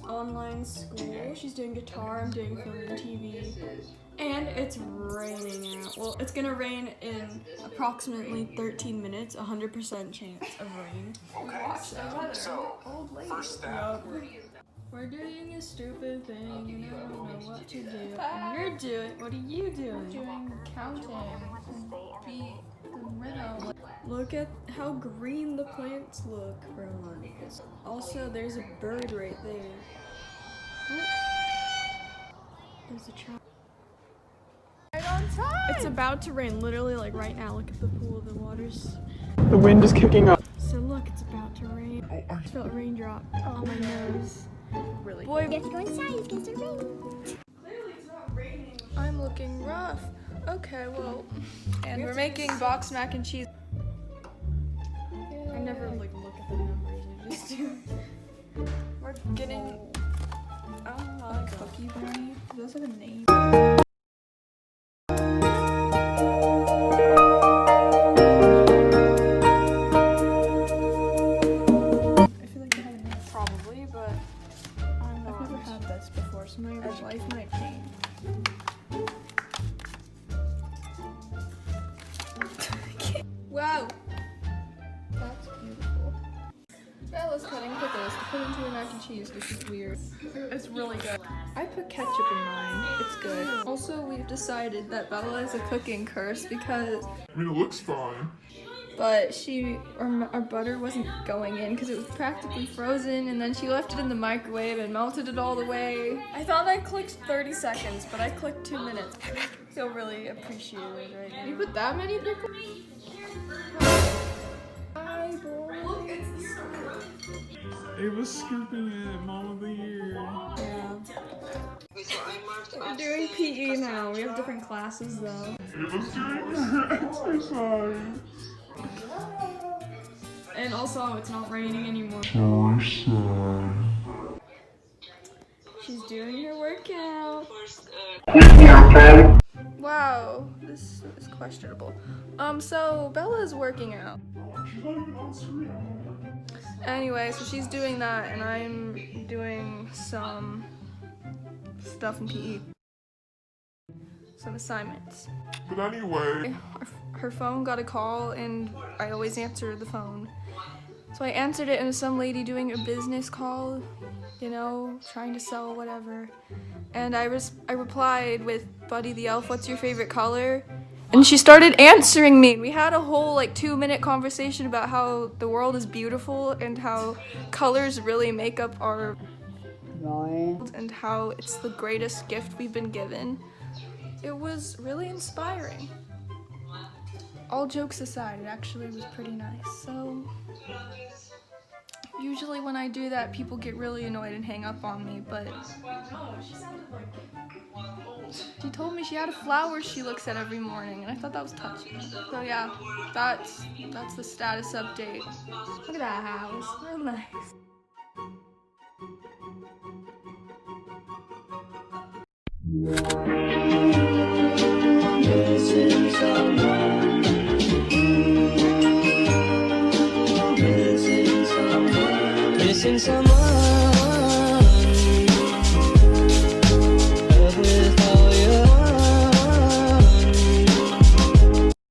online school. She's doing guitar, I'm doing film and TV. And it's raining out. Well, it's gonna rain in approximately 13 minutes, 100% chance of rain. Okay, so, first step. We're doing a stupid thing and I don't know what to do. And you're doing, what are you doing? Doing counting and beat the rhythm. Look at how green the plants look, Rowan. Also, there's a bird right there. There's a child. Right on time! It's about to rain, literally like right now. Look at the pool, the water's... The wind is kicking up. So look, it's about to rain. I just felt a raindrop on my nose. Really? Boy, You have to go inside, it's gonna start raining. clearly it's not raining. I'm looking rough. Okay, well, and we're making box mac and cheese. I never like look at the numbers, I just do. We're getting a cookie brownie. Does that have a name? I feel like they have a name. Probably, but I'm not. I've never had this before, so my life might change. Wow, that's beautiful. Bella's cutting pickles to put into her mac and cheese, which is weird. It's really good. I put ketchup in mine. It's good. Also, we've decided that Bella is a cooking curse because, I mean, it looks fine. but our butter wasn't going in because it was practically frozen, and then she left it in the microwave and melted it all the way. I thought I clicked 30 seconds, but I clicked 2 minutes. I feel really appreciated right now. You put that many pickles? Hi, boy. Ava's scooping it, Mom of the Year. Yeah. We're doing PE now. We have different classes though. Ava's doing her exercise. And also, it's not raining anymore. She's doing her workout. Wow, this is questionable. So Bella's working out. She's not even on screen. Anyway, so she's doing that, and I'm doing some stuff in PE. Some assignments. But anyway, Her phone got a call, and I always answer the phone. So I answered it, and it was some lady doing a business call, you know, trying to sell whatever. And I replied with, "Buddy the Elf, what's your favorite color?" And she started answering me. We had a whole 2-minute conversation about how the world is beautiful and how colors really make up our world and how it's the greatest gift we've been given. It was really inspiring. All jokes aside, it actually was pretty nice. So usually when I do that, people get really annoyed and hang up on me, but she told me she had a flower she looks at every morning, and I thought that was touching. So yeah, that's the status update. Look at that house, real nice.